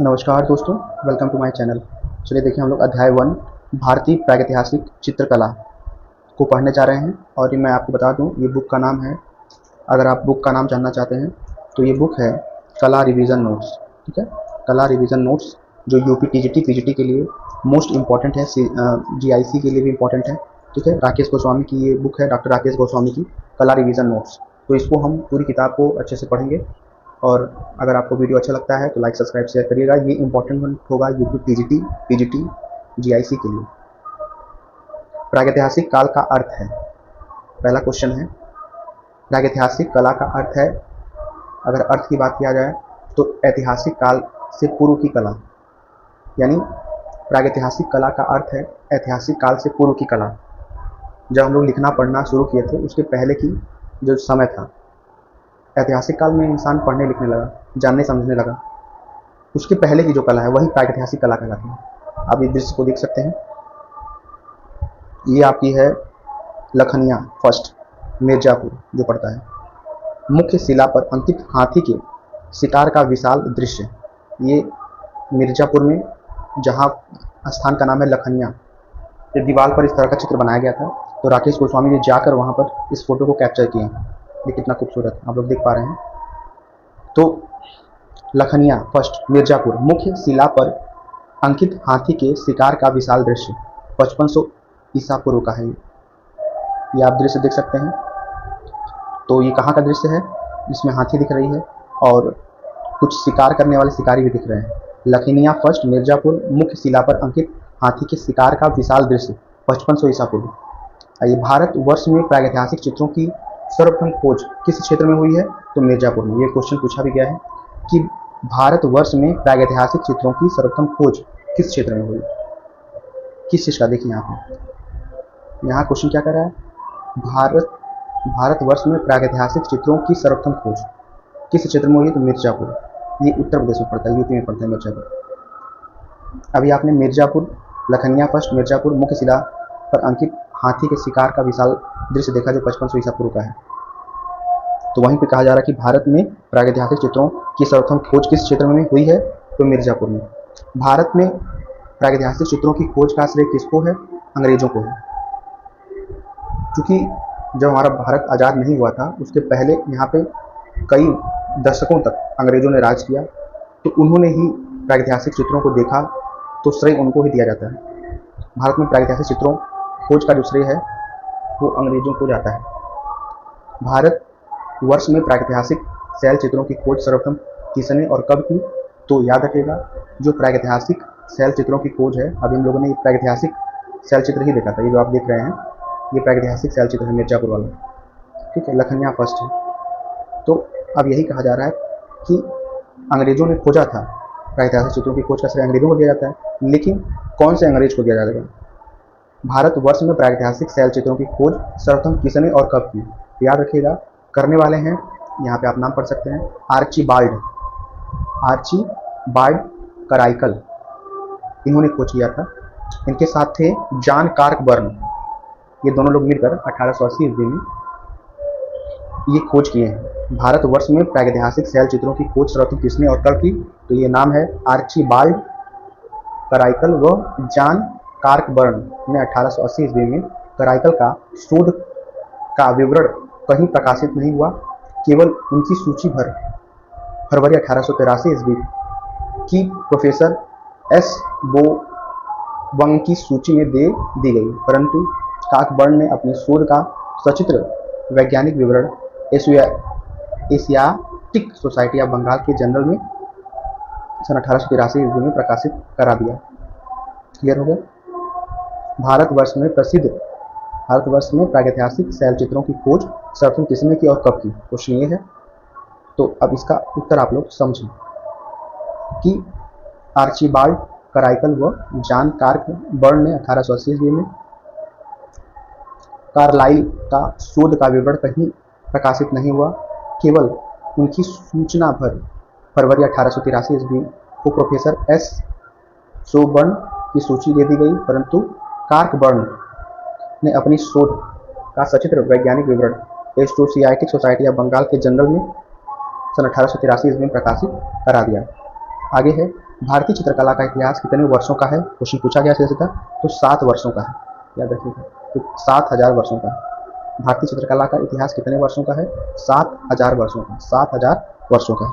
नमस्कार दोस्तों, welcome to my channel. चलिए देखिए, हम लोग अध्याय 1 भारतीय प्रागैतिहासिक चित्रकला को पढ़ने जा रहे हैं। और ये मैं आपको बता दूं, ये बुक का नाम है, अगर आप बुक का नाम जानना चाहते हैं तो ये बुक है कला रिवीजन नोट्स। ठीक है, कला रिवीजन नोट्स जो यूपी टीजीटी पीजीटी के लिए मोस्ट इम्पॉर्टेंट है, जीआईसी के लिए भी इम्पॉर्टेंट है। ठीक है, राकेश गोस्वामी की ये बुक है, डॉक्टर राकेश गोस्वामी की कला रिवीजन नोट्स। तो इसको हम पूरी किताब को अच्छे से पढ़ेंगे। और अगर आपको वीडियो अच्छा लगता है तो लाइक सब्सक्राइब शेयर करिएगा। ये इंपॉर्टेंट होगा यूपी टीजीटी पीजीटी जीआईसी के लिए। प्रागैतिहासिक काल का अर्थ है, पहला क्वेश्चन है, प्रागैतिहासिक कला का अर्थ है। अगर अर्थ की बात किया जाए तो ऐतिहासिक काल से पूर्व की कला, यानी प्रागैतिहासिक कला का अर्थ है ऐतिहासिक काल से पूर्व की कला। जब हम लोग लिखना पढ़ना शुरू किए थे उसके पहले की जो समय था, ऐतिहासिक काल में इंसान पढ़ने लिखने लगा, जानने समझने लगा, उसके पहले की जो कला है वही प्रागैतिहासिक कला कहलाती है। आप इस दृश्य को देख सकते हैं, ये आपकी है लखनिया फर्स्ट, मिर्जापुर जो पड़ता है। मुख्य शिला पर अंकित हाथी के शिकार का विशाल दृश्य, ये मिर्जापुर में जहाँ स्थान का नाम है लखनिया, ये दीवार पर इस तरह का चित्र बनाया गया था। तो राकेश गोस्वामी ने जाकर वहाँ पर इस फोटो को कैप्चर किया। ये कितना खूबसूरत आप लोग देख पा रहे हैं। तो लखनिया फर्स्ट मिर्जापुर, मुख्य शिला पर अंकित हाथी के शिकार का विशाल दृश्य 5500 ईसा पूर्व का है। ये आप दृश्य देख सकते हैं। तो ये कहाँ का दृश्य है? इसमें हाथी दिख रही है और कुछ शिकार करने वाले शिकारी भी दिख रहे हैं। लखनिया फर्स्ट मिर्जापुर, मुख्य शिला पर अंकित हाथी के शिकार का विशाल दृश्य 5500 ईसा पूर्व। ये भारत वर्ष में प्रागैतिहासिक चित्रों की सर्वप्रथम खोज किस क्षेत्र में हुई है? तो मिर्जापुर में। ये क्वेश्चन पूछा भी गया है कि भारत वर्ष में प्रागैतिहासिक चित्रों की सर्वप्रथम खोज किस क्षेत्र में हुई, किस चीज का? देखिए यहाँ क्वेश्चन क्या कर रहा है, भारत वर्ष में प्रागैतिहासिक चित्रों की सर्वप्रथम खोज किस क्षेत्र में हुई? तो मिर्जापुर। ये उत्तर प्रदेश में पड़ता है, यूपी में पड़ता है मिर्जापुर। अभी आपने मिर्जापुर, लखनिया फर्स्ट मिर्जापुर, मुख्य शिला पर अंकित हाथी के शिकार का विशाल दृश्य देखा जो 5500 ईसा पूर्व का है। तो वहीं पे कहा जा रहा है कि भारत में प्रागैतिहासिक चित्रों की सर्वप्रथम खोज किस क्षेत्र में हुई है? तो मिर्जापुर में। भारत में प्रागैतिहासिक चित्रों की खोज का श्रेय किसको है? अंग्रेजों को है। क्योंकि जब हमारा भारत आज़ाद नहीं हुआ था उसके पहले यहाँ पे कई दशकों तक अंग्रेजों ने राज किया, तो उन्होंने ही प्रागैतिहासिक चित्रों को देखा, तो श्रेय उनको ही दिया जाता है। भारत में प्रागैतिहासिक चित्रों खोज का जो श्रेय है वो अंग्रेजों को जाता है। भारत वर्ष में प्रागैतिहासिक शैल चित्रों की खोज सर्वप्रथम किसने और कब की? तो याद रखिएगा, जो प्रागैतिहासिक शैल चित्रों की खोज है, अभी हम लोगों ने प्रागैतिहासिक शैल चित्र ही देखा था, ये जो आप देख रहे हैं ये प्रागैतिहासिक शैल चित्र है मिर्जापुर वाला। ठीक है, लखनिया फर्स्ट है। तो अब यही कहा जा रहा है कि अंग्रेजों ने खोजा था, प्रागैतिहासिक चित्रों की खोज का श्रेय अंग्रेजों को दिया जाता है, लेकिन कौन से अंग्रेज को दिया जाएगा? भारत वर्ष में प्रागैतिहासिक शैल चित्रों की खोज सर्वप्रथम किसने और कब की? याद रखिएगा, करने वाले हैं, यहाँ पे आप नाम पढ़ सकते हैं, आर्चीबाल्ड कराइकल, इन्होंने खोज किया था। इनके साथ थे जॉन कार्कबर्न, ये दोनों लोग मिलकर 1880 ईस्वी में ये खोज किए हैं। भारत वर्ष में प्रागैतिहासिक शैल चित्रों की खोज सर्वप्रथम किसने और कब की? तो ये नाम है आर्चीबाल्ड कराइकल व जॉन कार्कबर्न ने 1880 ईस्वी में। कराइकल का शोध का विवरण कहीं प्रकाशित नहीं हुआ, केवल उनकी सूची भर फरवरी 1883 ईस्वी की प्रोफेसर एस बोवंग की सूची में दे दी गई, परंतु कार्कबर्न ने अपने शोध का सचित्र वैज्ञानिक विवरण एशियाटिक सोसाइटी ऑफ बंगाल के जर्नल में सन 1883 ईस्वी में प्रकाशित करा दिया। क्लियर हो गया? भारतवर्ष में प्रागैतिहासिक शैल चित्रों की खोज सर्वप्रथम किसने की और कब की? क्वेश्चन ये है। तो अब इसका उत्तर आप लोग समझें कि आर्चीबाल्ड कराइकल व जॉन कार्कबर्न ने 1880 ईस्वी में। कार्लाइल का शोध का विवरण कहीं प्रकाशित नहीं हुआ, केवल उनकी सूचना भर फरवरी 1883 ईस्वी को प्रोफेसर एस सोबर्न की सूची दे दी गई, परंतु कार्कबर्न ने अपनी शोध का सचित्र वैज्ञानिक विवरण एशियाटिक सोसाइटी ऑफ बंगाल के जर्नल में सन 1883 ईस्वी में प्रकाशित करा दिया। आगे है, भारतीय चित्रकला का इतिहास कितने वर्षों का है? क्वेश्चन पूछा गया सीधा, तो 7 वर्षों का है। याद रखिएगा, तो 7000 वर्षों का है। भारतीय चित्रकला का इतिहास कितने वर्षों का है? 7000 वर्षों का, 7000 वर्षों का है।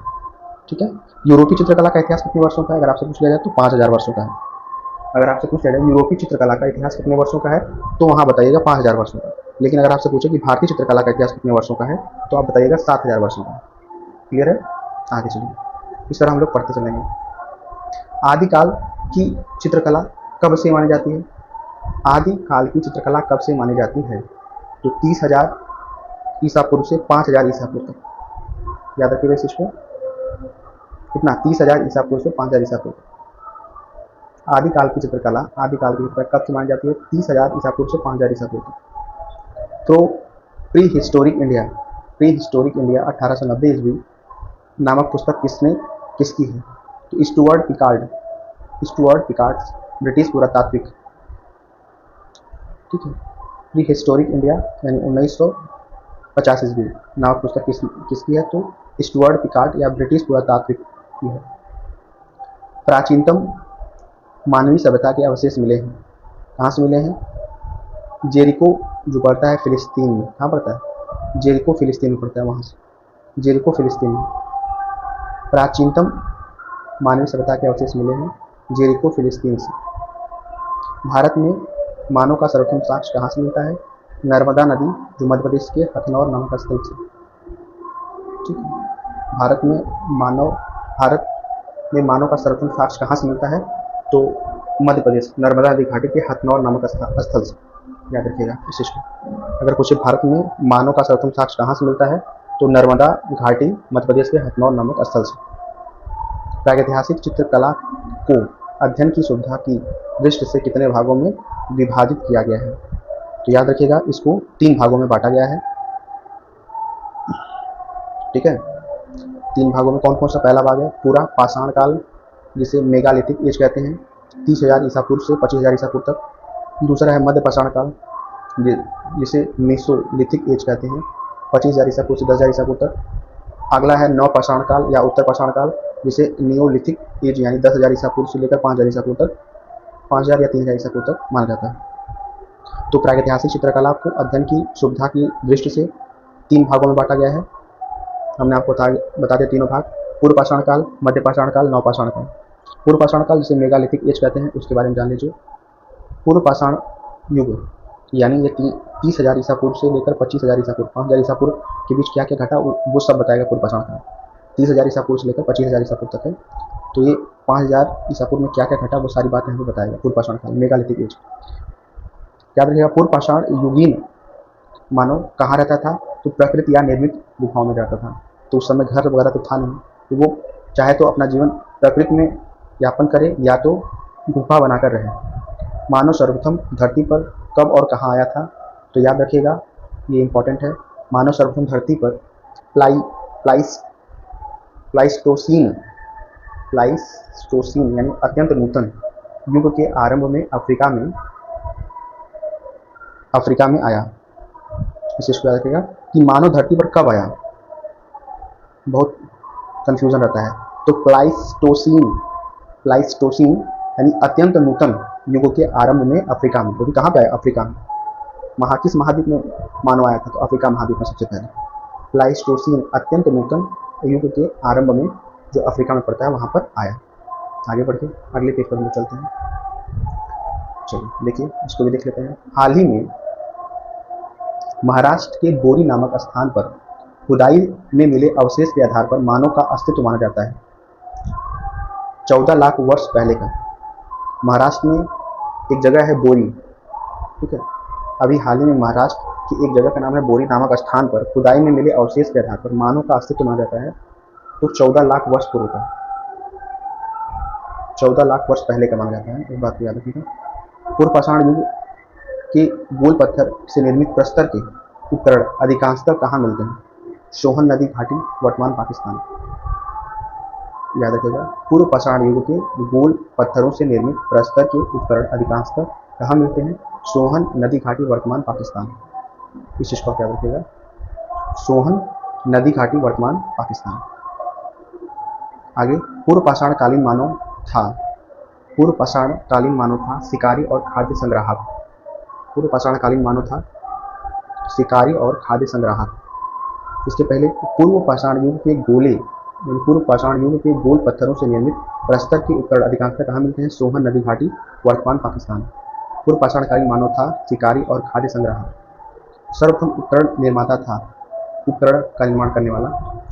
ठीक है। यूरोपीय चित्रकला का इतिहास कितने वर्षों का है? अगर आपसे पूछ लिया जाए तो 5000 वर्षों का है। अगर आपसे पूछ लिया जाए यूरोपीय चित्रकला का इतिहास कितने वर्षों का है, तो वहां बताइएगा 5000 वर्षों का। लेकिन अगर आपसे पूछे कि भारतीय चित्रकला का इतिहास कितने वर्षों का है, तो आप बताइएगा 7000 वर्षों का। क्लियर है? आगे चलिए, इस तरह हम लोग पढ़ते चलेंगे। आदिकाल की चित्रकला कब से मानी जाती है? आदिकाल की चित्रकला कब से मानी जाती है? तो 30,000 ईसा पूर्व से 5000 ईसा पूर्व तक। याद रखिएगा इस चीज को, कितना? 30,000 ईसा पूर्व से 5000 ईसा पूर्व तक। आदिकाल की चित्रकला कब से मानी जाती है? 30,000 ईसा पूर्व से 5000 ईसा पूर्व तक। तो प्री हिस्टोरिक इंडिया 1890 ईस्वी नामक पुस्तक किसकी है? तो स्टुअर्ट पिकार्ड ब्रिटिश पुरातात्विक। ठीक है। प्री हिस्टोरिक इंडिया यानी 1950 ईस्वी नामक पुस्तक किसकी है? तो स्टुअर्ट पिकार्ड या ब्रिटिश पुरातात्विक की है। प्राचीनतम मानवीय सभ्यता के अवशेष मिले हैं। कहाँ से मिले हैं? जेरिको जो पड़ता है फिलिस्तीन में। कहाँ पड़ता है? जेरिको फिलिस्तीन में पड़ता है, वहाँ से जेरिको फिलिस्तीन में प्राचीनतम मानवीय सभ्यता के अवशेष मिले हैं जेरिको फिलिस्तीन से। भारत में मानव का सर्वप्रथम साक्ष्य कहाँ से मिलता है? नर्मदा नदी जो मध्य प्रदेश के हथनौर नामक स्थल से। ठीक है। भारत में मानव का सर्वप्रथम साक्ष्य कहाँ से मिलता है? तो मध्य प्रदेश नर्मदा नदी घाटी के हथनौर नामक स्थल से। याद रखिएगा इस चीज को। अगर पूछे भारत में मानव का सर्वप्रथम साक्ष्य कहाँ से मिलता है, तो नर्मदा घाटी मध्य प्रदेश के हथनौर नामक स्थल से। प्रागैतिहासिक चित्रकला को अध्ययन की सुविधा की दृष्टि से कितने भागों में विभाजित किया गया है? तो याद रखिएगा, इसको 3 भागों में बांटा गया है। ठीक है। 3 भागों में कौन कौन सा? पहला भाग है पूरा पाषाण काल, जिसे मेगालिथिक एज कहते हैं, 30,000 ईसा पूर्व से 25,000 ईसा पूर्व तक। दूसरा है मध्य पाषाण काल, जिसे मेसोलिथिक एज कहते हैं, 25,000 ईसा पूर्व से 10,000 ईसा पूर्व तक। अगला है नव पाषाण काल या उत्तर पाषाण काल, जिसे नियोलिथिक एज यानी 10,000 ईसा पूर्व से लेकर 5,000 ईसा पूर्व तक, 5,000 या 3,000 ईसा पूर्व तक माना जाता है। तो प्रागैतिहासिक चित्रकला को अध्ययन की सुविधा की दृष्टि से 3 भागों में बांटा गया है। हमने आपको बता दिया तीनों भाग, पूर्व पाषाण काल, मध्य पाषाण काल, नव पाषाण काल। पूर्व पाषाण काल जिसे मेगालिथिक एज कहते हैं, उसके बारे में जान लीजिए। पूर्व पाषाण युग यानी ये 30,000 ईसा पूर्व से लेकर 25,000 ईसा पूर्व, 5,000 ईसा पूर्व के बीच क्या क्या घटा वो सब बताएगा पूर्व पाषाण काल। 30,000 ईसा पूर्व से लेकर 25,000 ईसा पूर्व तक है, तो ये 5,000 ईसा पूर्व में क्या क्या घटा वो सारी बातें हमें बताएगा पूर्व पाषाण काल, मेगालिथिक एज। याद रखिएगा, पूर्व पाषाण युगीन मानव कहाँ रहता था? तो प्रकृति या निर्मित गुफाओं में रहता था। तो उस समय घर वगैरह तो था नहीं, तो वो चाहे तो अपना जीवन प्रकृति में यापन करे या तो गुफा बनाकर रहे। मानव सर्वप्रथम धरती पर कब और कहाँ आया था? तो याद रखिएगा, ये इंपॉर्टेंट है। मानव सर्वप्रथम धरती पर प्लाइस्टोसीन यानी अत्यंत नूतन युग के आरंभ में अफ्रीका में आया। इसे याद रखिएगा कि मानव धरती पर कब आया, बहुत कंफ्यूजन रहता है। तो प्लाइस्टोसीन यानी अत्यंत नूतन युग के आरंभ में अफ्रीका में। क्योंकि कहाँ पे आया? अफ्रीका में। किस महाद्वीप में मानव आया था? तो अफ्रीका महाद्वीप में सबसे पहले। प्लाइस्टोसीन अत्यंत नूतन युग के आरंभ में जो अफ्रीका में पड़ता है वहां पर आया। आगे बढ़ के अगले पेज पर हम चलते हैं। चलिए देखिए, इसको भी देख लेते हैं। हाल ही में महाराष्ट्र के बोरी नामक स्थान पर खुदाई में मिले अवशेष के आधार पर मानव का अस्तित्व माना जाता है 14 लाख वर्ष पहले का। महाराष्ट्र में एक जगह है बोरी। ठीक है। अभी हाल ही में महाराष्ट्र की एक जगह का नाम है बोरी नामक स्थान पर खुदाई में मिले अवशेष के आधार पर मानव का अस्तित्व माना जाता है तो 14 लाख वर्ष पूर्व का, 14 लाख वर्ष पहले का माना जाता है। इस बात को याद रखिएगा। पूर्व पाषाण युग के गोल पत्थर से निर्मित प्रस्तर के उपकरण अधिकांशतः कहाँ मिलते हैं? सोहन नदी घाटी, वर्तमान पाकिस्तान। याद रखिएगा, पूर्व पाषाण युग के गोल पत्थरों से निर्मित प्रस्तर के उपकरण अधिकांशतः कहाँ मिलते हैं? सोहन नदी घाटी, वर्तमान पाकिस्तान। इस चीज को याद रखिएगा, सोहन नदी घाटी, वर्तमान पाकिस्तान। आगे, पूर्व पाषाण कालीन मानव था। पूर्व पाषाण कालीन मानव था शिकारी और खाद्य संग्राहक। पूर्व पाषाण कालीन मानव था शिकारी और खाद्य संग्राहक। इसके पहले पूर्व पाषाण युग के गोले, पूर्व पाषाण युग के गोल पत्थरों से निर्मित प्रस्तर के उपकरण अधिकांशतः कहाँ मिलते हैं? सोहन नदी घाटी, वर्तमान पाकिस्तान। पूर्व पाषाण कालीन मानव था शिकारी और खाद्य संग्राहक। सर्वप्रथम उपकरण निर्माता था, उपकरण का निर्माण करने वाला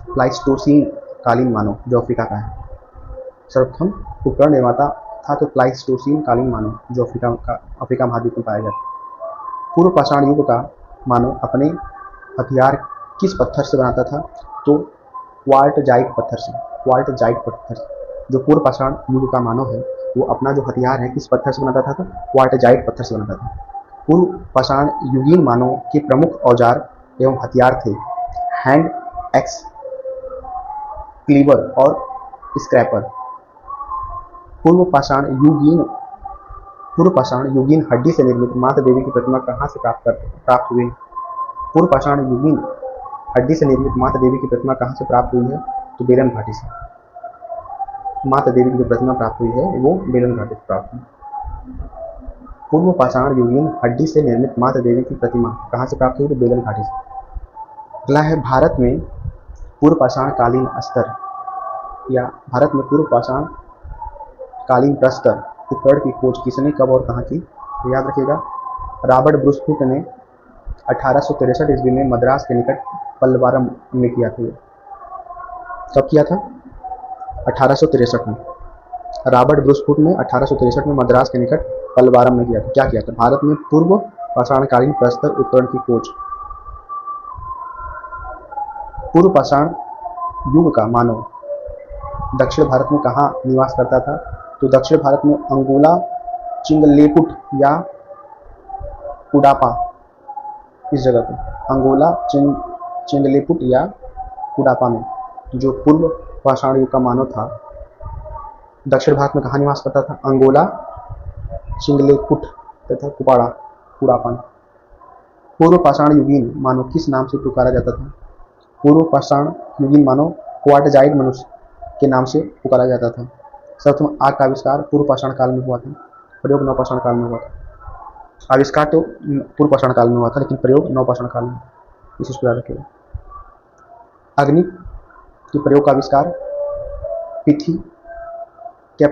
प्लाइस्टोसीन कालीन मानव, जो अफ्रीका का है। सर्वप्रथम उपकरण निर्माता था तो प्लाइस्टोसीन कालीन मानव, जो अफ्रीका महाद्वीप में पाया जाता है। पूर्व पाषाण युग का मानव अपने हथियार किस पत्थर से बनाता था? तो क्वार्टजाइट पत्थर से। क्वार्टजाइट पत्थर से। जो पूर्व पाषाण युग का मानव है वो अपना जो हथियार है किस पत्थर से बनाता था? तो क्वार्टजाइट पत्थर से बनाता था। पूर्व पाषाण युगीन मानव के प्रमुख औजार एवं हथियार थे हैंड एक्स, क्लीवर और स्क्रैपर। पूर्व पाषाण युगीन हड्डी से निर्मित माता देवी की प्रतिमा कहाँ से प्राप्त हुई? पूर्व पाषाण युगीन हड्डी से निर्मित माता देवी की प्रतिमा कहाँ से प्राप्त हुई है? तो बेलन घाटी से। माता देवी की जो प्रतिमा प्राप्त हुई है वो बेलन घाटी से प्राप्त हुई। पूर्व पाषाण युगीन हड्डी से निर्मित माता देवी की प्रतिमा कहाँ से प्राप्त हुई? तो बेलन घाटी से। अगला है, भारत में पूर्व पाषाण कालीन स्तर या भारत में पूर्व पाषाण कालीन प्रस्तर उपकरण की खोज किसने, कब और कहाँ की? तो याद रखिएगा, रॉबर्ट ब्रूस हुक ने 1863 ईस्वी में मद्रास के निकट पल्लवारम में किया था। कब किया था? 1863 में। रॉबर्ट ब्रूस हुक ने 1863 में मद्रास के निकट पल्लवारम में किया था। क्या किया था? भारत में पूर्व पाषाणकालीन प्रस्तर उपकरण की खोज। पूर्व पाषाण युग का मानव दक्षिण भारत में कहाँ निवास करता था? तो दक्षिण भारत में अंगोला, चिंगलेपुट या कुडापा, इस जगह पे अंगोला, चिंगलेपुट या कुडापा में जो पूर्व पाषाण युग का मानव था दक्षिण भारत में कहाँ निवास करता था? अंगोला, चिंगलेपुट तथा कुडापा। पूर्व पाषाण युगीन मानव किस नाम से पुकारा जाता था? पूर्व पाषाण युगीन मानव क्वार्टजाइट मनुष्य के नाम से पुकारा जाता था। सर्वप्रथम आग का आविष्कार पूर्व पाषाण काल में हुआ था, प्रयोग नवपाषाण काल में हुआ था। आविष्कार तो पूर्व पाषाण काल में हुआ था लेकिन प्रयोग नवपाषाण काल में। इसे याद रखिएगा। अग्नि के प्रयोग का आविष्कार पिथिकेप्थोपस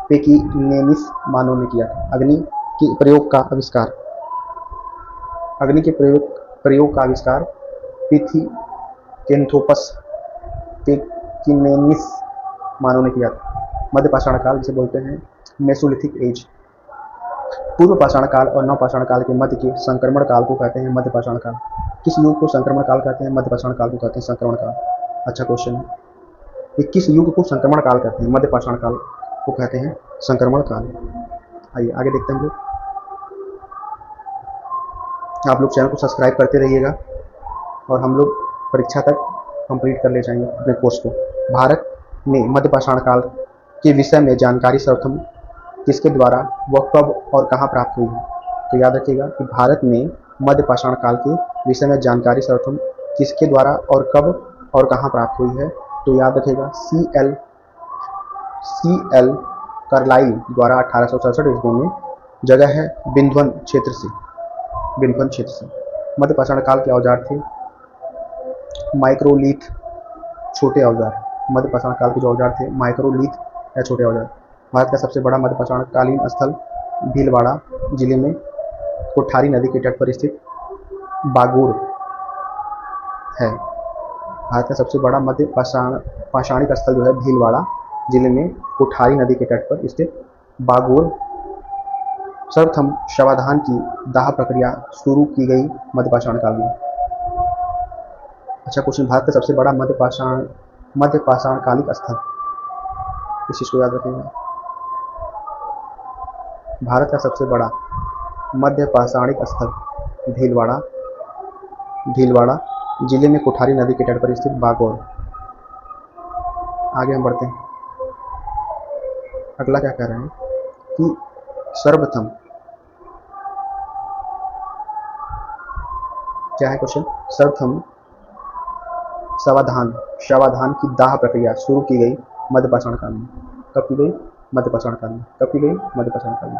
पेकिनेमिस मानव ने किया था। अग्नि के प्रयोग का आविष्कार पिथिकेन्थोपस पेकिनेमिस मानव ने किया था। मध्य पाषाण काल जिसे बोलते हैं मेसोलिथिक एज। पूर्व पाषाण काल और नवपाषाण काल के मध्य के संक्रमण काल को कहते हैं मध्य पाषाण काल। किस युग को संक्रमण काल कहते हैं? मध्य पाषाण काल को कहते हैं संक्रमण काल। अच्छा क्वेश्चन है, कि किस युग को संक्रमण काल कहते हैं? मध्य पाषाण काल को कहते हैं संक्रमण काल। आइए आगे देखते हैं हम लोग। आप लोग चैनल को सब्सक्राइब करते रहिएगा और हम लोग परीक्षा तक कंप्लीट कर ले जाएंगे अपने कोर्स को। भारत में मध्य पाषाण काल के विषय में जानकारी सर्वप्रथम किसके द्वारा व कब और कहाँ प्राप्त हुई है? तो याद रखिएगा कि भारत में मध्य पाषाण काल के विषय में जानकारी सर्वप्रथम किसके द्वारा और कब और कहाँ प्राप्त हुई है? तो याद रखिएगा सी एल कार्लाइल द्वारा 1867 ईस्वी में। जगह है बिंध्वन क्षेत्र से। मध्य पाषाण काल के औजार थे माइक्रोलीथ, छोटे औजार। मध्य पाषाण काल के जो औजार थे माइक्रोलीथ या छोटे औजार। भारत का सबसे बड़ा मध्य पाषाण कालीन स्थल भीलवाड़ा जिले में कोठारी नदी के तट पर स्थित बागोर है। भारत का सबसे बड़ा मध्य पाषाणिक स्थल जो है भीलवाड़ा जिले में कोठारी नदी के तट पर स्थित बागोर। सर्वप्रथम शवाधान की दाह प्रक्रिया शुरू की गई मध्य पाषाण काल में। अच्छा क्वेश्चन, भारत का सबसे बड़ा मध्य पाषाणकालिक स्थल, इस चीज को याद रखेंगे। भारत का सबसे बड़ा मध्य पाषाणिक स्थल भीलवाड़ा जिले में कोठारी नदी के तट पर स्थित बागौर। आगे हम बढ़ते हैं। अगला क्या कह रहे हैं कि सर्वप्रथम क्या है क्वेश्चन? सावधान सावधान की दाह प्रक्रिया शुरू की गई मध्यपाषाण काल में। कब की गई? मध्यपाषाण काल में। कब की गई? मध्यपाषाण काल में।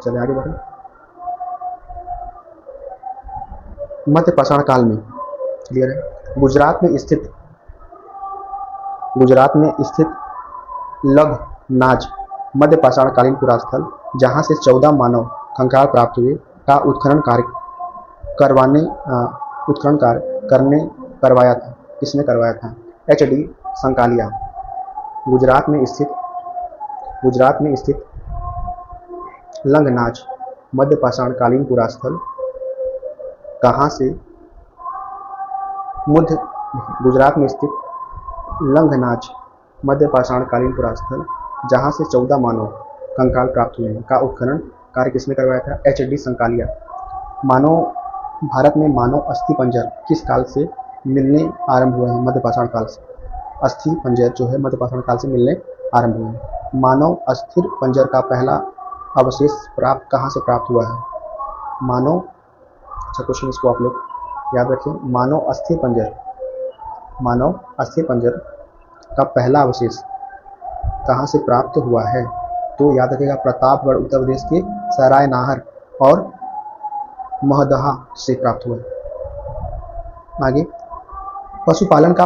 चले आगे बढ़े। मध्यपाषाण काल में, क्लियर है, गुजरात में स्थित लघनाज मध्यपाषाण कालीन पुरास्थल, जहां से 14 मानव कंकाल प्राप्त हुए, का उत्खनन कार्य करवाया था। किसने करवाया था? एच.डी. संकालिया। गुजरात में स्थित लंगनाज मध्यपाषाण कालीन पुरास्थल, कहाँ से गुजरात में स्थित लंगनाज मध्यपाषाण कालीन पुरास्थल, जहाँ से 14 मानव कंकाल प्राप्त हुए हैं, का उत्खनन कार्य किसने करवाया था? एच.डी. संकालिया। भारत में मानव अस्थि पंजर किस काल से मिलने आरंभ हुए हैं? मध्यपाषाण काल से। अस्थि पंजर जो है मध्यपाषाण काल से मिलने आरंभ हुए हैं। मानव अस्थिर पंजर का पहला अवशेष कहाँ से प्राप्त हुआ है? अच्छा क्वेश्चन, इसको आप लोग याद रखें। मानव अस्थिर पंजर का पहला अवशेष कहाँ से प्राप्त हुआ है? तो याद रखिएगा, प्रतापगढ़ उत्तर प्रदेश के सरायनाहर और महदहा से प्राप्त हुआ है। आगे, पशुपालन का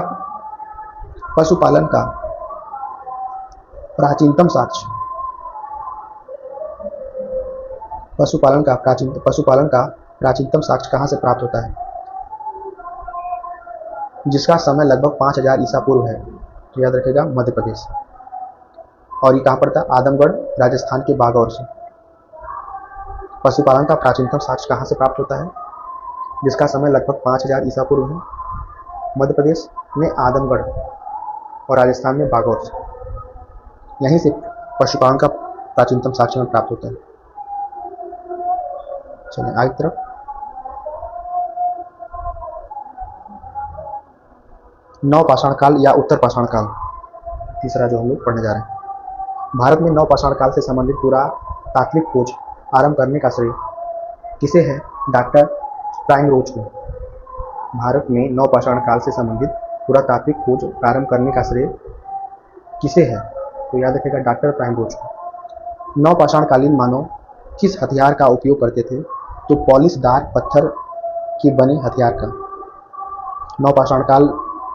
प्राचीनतम साक्ष्य कहाँ से प्राप्त होता है? जिसका समय लगभग 5000 ईसा पूर्व है। तो याद रखिएगा, मध्य प्रदेश। और ये कहाँ पर था? आदमगढ़, राजस्थान के बागौर से। पशुपालन का प्राचीनतम साक्ष्य कहाँ से प्राप्त होता है? जिसका समय लगभग 5000 ईसा पूर्व है। मध्य प्रदेश में आदमगढ़ और राजस्थान में बागौर से। यहीं से पशुपालन का प्राचीनतम साक्ष्य में प्राप्त होता है। चलिए आगे तरफ। नवपाषाण काल या उत्तर पाषाण काल, तीसरा जो हम लोग पढ़ने जा रहे हैं। भारत में नवपाषाण काल से संबंधित पुरातात्विक खोज आरंभ करने का श्रेय किसे है? डॉक्टर प्राइमरोज को। भारत में नवपाषाण काल से संबंधित पुरातात्विक खोज प्रारंभ करने का श्रेय किसे है? तो याद रखिएगा, डॉक्टर प्राइमरोज को। नवपाषाण कालीन मानव किस हथियार का उपयोग करते थे? तो पॉलिशदार पत्थर के बने हथियार का। नवपाषाण काल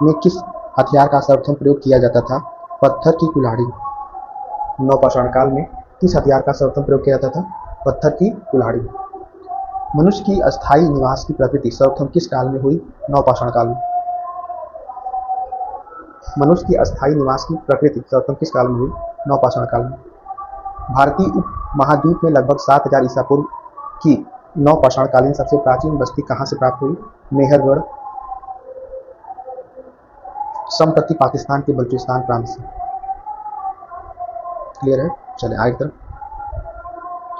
में किस हथियार का सर्वप्रथम प्रयोग किया जाता था? पत्थर की कुल्हाड़ी। नवपाषाण काल में किस हथियार का सर्वप्रथम प्रयोग किया जाता था? पत्थर की कुल्हाड़ी। मनुष्य की अस्थायी निवास की प्रकृति सर्वप्रथम किस काल में हुई? नवपाषाण काल में। मनुष्य की अस्थायी निवास की प्रकृति सर्वप्रथम किस काल में हुई? नवपाषाण काल में। भारतीय उपमहाद्वीप में लगभग 7000 ईसा पूर्व की नवपाषाण कालीन सबसे प्राचीन बस्ती कहाँ से प्राप्त हुई? मेहरगढ़, संप्रति पाकिस्तान के बलूचिस्तान प्रांत से। क्लियर है? चले आगे तरफ।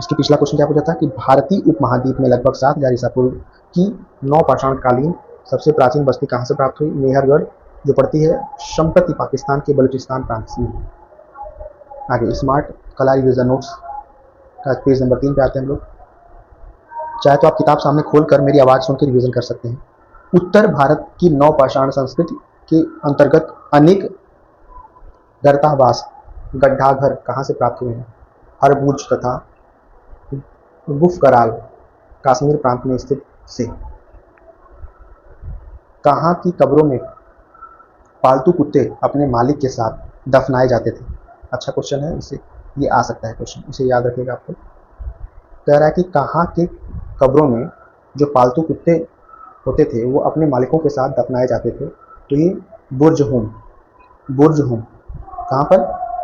इसके पिछला क्वेश्चन क्या पूछा था कि भारतीय उपमहाद्वीप में लगभग 7000 ईसा पूर्व की नवपाषाण कालीन सबसे प्राचीन बस्ती कहाँ से प्राप्त हुई? मेहरगढ़, जो पड़ती है संप्रति पाकिस्तान के बलूचिस्तान प्रांत से। आगे, स्मार्ट कला रिविजन नोट्स का पेज नंबर 3 पे आते हैं हम लोग। चाहे तो आप किताब सामने खोलकर मेरी आवाज़ सुन के रिविजन कर सकते हैं। उत्तर भारत की नवपाषाण संस्कृति के अंतर्गत अनेक गर्तावास गड्ढाघर कहाँ से प्राप्त हुए हैं? हरबुर्ज तथा गुफकराल कश्मीर प्रांत में स्थित से। कहाँ की कब्रों में पालतू कुत्ते अपने मालिक के साथ दफनाए जाते थे? अच्छा क्वेश्चन है, इसे ये आ सकता है क्वेश्चन, इसे याद रखिएगा आपको। कह रहा है कि कहाँ के कब्रों में जो पालतू कुत्ते होते थे वो अपने मालिकों के साथ दफनाए जाते थे? तो ये बुर्ज होम कहाँ पर?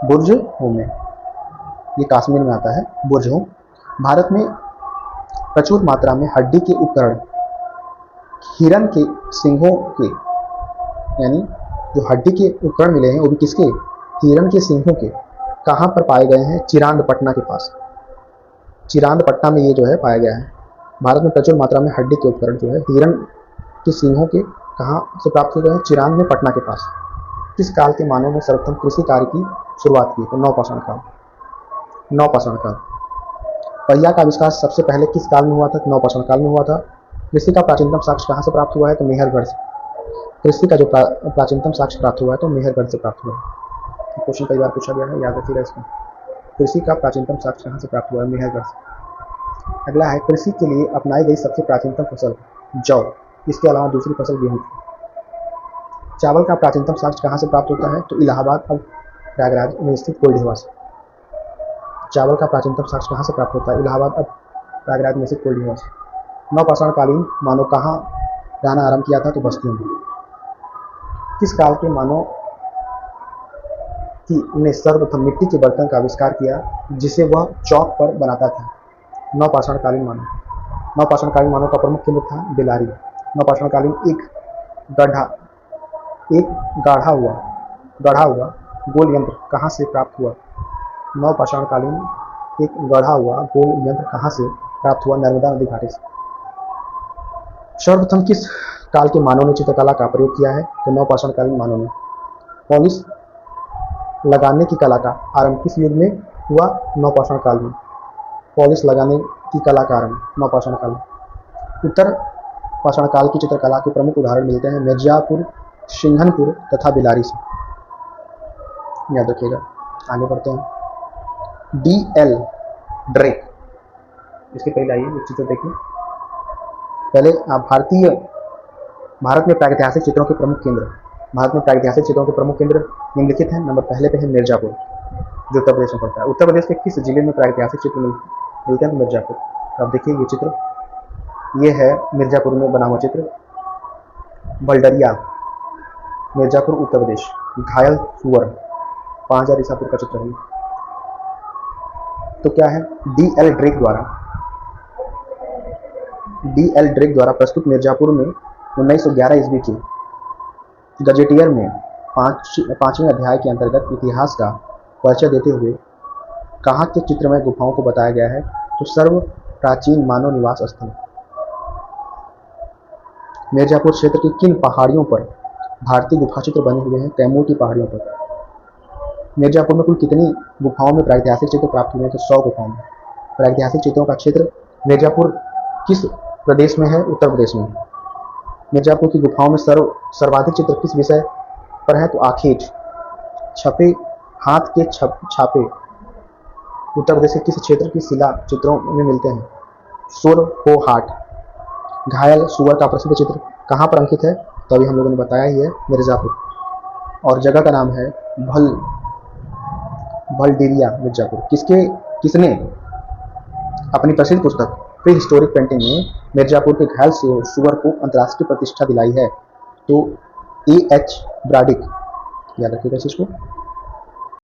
बुर्ज होम में, ये कश्मीर में आता है बुर्ज होम। भारत में प्रचुर मात्रा में हड्डी के उपकरण हिरण के सिंहों के, यानी जो हड्डी के उपकरण मिले हैं वो भी किसके? हिरण के सिंहों के। कहाँ पर पाए गए हैं? चिरांद पटना के पास। चिरांद पटना में ये जो है पाया गया है। भारत में प्रचुर मात्रा में हड्डी के उपकरण जो है हिरण के सिंहों के कहाँ से प्राप्त किए गए हैं? चिरांद में, पटना के पास। किस काल के मानव ने सर्वप्रथम कृषि कार्य की शुरुआत की? तो नवपाषाण काल। पहिया का आविष्कार सबसे पहले किस काल में हुआ था? नवपाषाण काल में हुआ था। कृषि का प्राचीनतम साक्ष्य कहाँ से प्राप्त हुआ है? तो मेहरगढ़ से। कृषि का जो प्राचीनतम साक्ष्य प्राप्त हुआ है तो मेहरगढ़ से प्राप्त हुआ है। क्वेश्चन कई बार पूछा गया है, याद रखिएगा इसको। कृषि का प्राचीनतम साक्ष्य कहाँ से प्राप्त हुआ है? मेहरगढ़ से। अगला है, कृषि के लिए अपनाई गई सबसे प्राचीनतम फसल जौ, इसके अलावा दूसरी फसल गेहूँ। चावल का प्राचीनतम साक्ष्य कहाँ से प्राप्त होता है? तो इलाहाबाद और प्रयागराज में स्थित कोल से। चावल का प्राचीनतम साक्ष्य कहाँ से प्राप्त होता है? इलाहाबाद और प्रयागराज में स्थित कोल से। नवपाषाणकालीन मानव कहाँ रहना आरंभ किया था? तो बस्तियों में। किस काल के मानव ने सर्वप्रथम मिट्टी के बर्तन का आविष्कार किया जिसे वह चौक पर बनाता था? नवपाषाणकालीन मानव। नवपाषाणकालीन मानव का प्रमुख केंद्र था बेलारी। नवपाषाणकालीन एक गढ़ा हुआ गोल यंत्र कहाँ से प्राप्त हुआ? नवपाषाणकालीन एक गढ़ा हुआ गोल यंत्र कहाँ से प्राप्त हुआ? नर्मदा नदी घाटी से। सर्वप्रथम किस काल के मानव ने चित्रकला का प्रयोग किया है? तो नवपाषाणकालीन मानव ने। पॉलिश लगाने की कला का आरंभ किस युग में हुआ? नवपाषाण काल में। पॉलिश लगाने की कला का आरंभ नवपाषाण काल में। उत्तर पाषाण काल की चित्रकला के प्रमुख उदाहरण मिलते हैं मिर्जापुर, सिंघनपुर तथा बेलारी से। याद रखिएगा। आगे बढ़ते हैं। D.L. ड्रेक, इसके पहले आइए एक चित्र देखिए। पहले भारत में प्रागैतिहासिक चित्रों के प्रमुख केंद्र। भारत में प्रागैतिहासिक चित्रों के प्रमुख केंद्र निम्नलिखित हैं। नंबर पहले पे है मिर्जापुर, जो उत्तर प्रदेश में पड़ता है। उत्तर प्रदेश के किस जिले में प्रागैतिहासिक चित्र मिलते हैं? मिर्जापुर। अब देखिए ये चित्र, ये है मिर्जापुर में बना हुआ चित्र। बल्डरिया, मिर्जापुर, उत्तर प्रदेश। घायल सुअर, 5000 ईसा पूर्व का चित्र है। तो क्या है? D.L. ड्रेक द्वारा प्रस्तुत मिर्जापुर में 1911 ईस्वी की गजेटियर में 5वें अध्याय के अंतर्गत इतिहास का परिचय देते हुए कहाँ के चित्रमय गुफाओं को बताया गया है? तो सर्व प्राचीन मानव निवास स्थल। मिर्जापुर क्षेत्र की किन पहाड़ियों पर भारतीय गुफा चित्र बने हुए हैं? कैमूर की पहाड़ियों पर। मिर्जापुर में कुल कितनी गुफाओं में प्रागैतिहासिक चित्र प्राप्त हुए हैं? तो 100 गुफाओं में। प्रागैतिहासिक चित्रों का क्षेत्र मिर्जापुर किस प्रदेश में है? उत्तर प्रदेश में। मिर्जापुर की गुफाओं में सर्वाधिक चित्र किस विषय पर है? तो आखेट। छपे हाथ के छापे उत्तर प्रदेश के किस क्षेत्र की शिला चित्रों में मिलते हैं? सोरपोहाट। घायल सुअर का प्रसिद्ध चित्र कहाँ पर अंकित है? तो अभी हम लोगों ने बताया ही है, मिर्जापुर। और जगह का नाम है भलडिरिया, मिर्जापुर। किसने अपनी प्रसिद्ध पुस्तक प्री हिस्टोरिक पेंटिंग में मिर्जापुर के घायल सुअर को अंतर्राष्ट्रीय प्रतिष्ठा दिलाई है? तो A.H. ब्राडिक। याद रखिएगा इस चीज को।